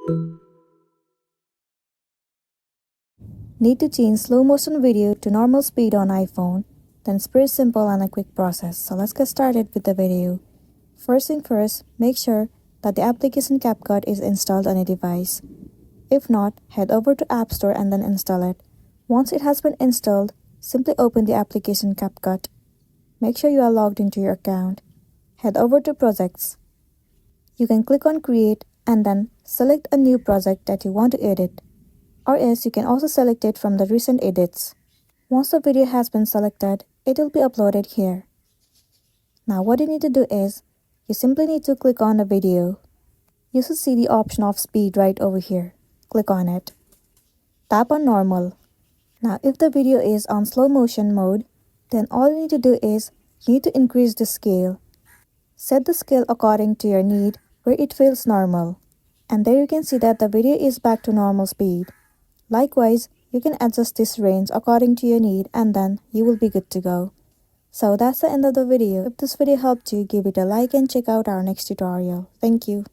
Need to change slow motion video to normal speed on iPhone? Then it's pretty simple and a quick process. So let's get started with the video. First thing first, make sure that the application CapCut is installed on a device. If not, head over to App Store and then install it. Once it has been installed, simply open the application CapCut. Make sure you are logged into your account. Head over to Projects. You can click on Create and then select a new project that you want to edit. Or else you can also select it from the recent edits. Once the video has been selected, it will be uploaded here. Now what you need to do is, you simply need to click on the video. You should see the option of speed right over here. Click on it. Tap on normal. Now if the video is on slow motion mode, then all you need to do is, you need to increase the scale. Set the scale according to your need where it feels normal. And there you can see that the video is back to normal speed. Likewise, you can adjust this range according to your need and then you will be good to go. So that's the end of the video. If this video helped you, give it a like and check out our next tutorial. Thank you.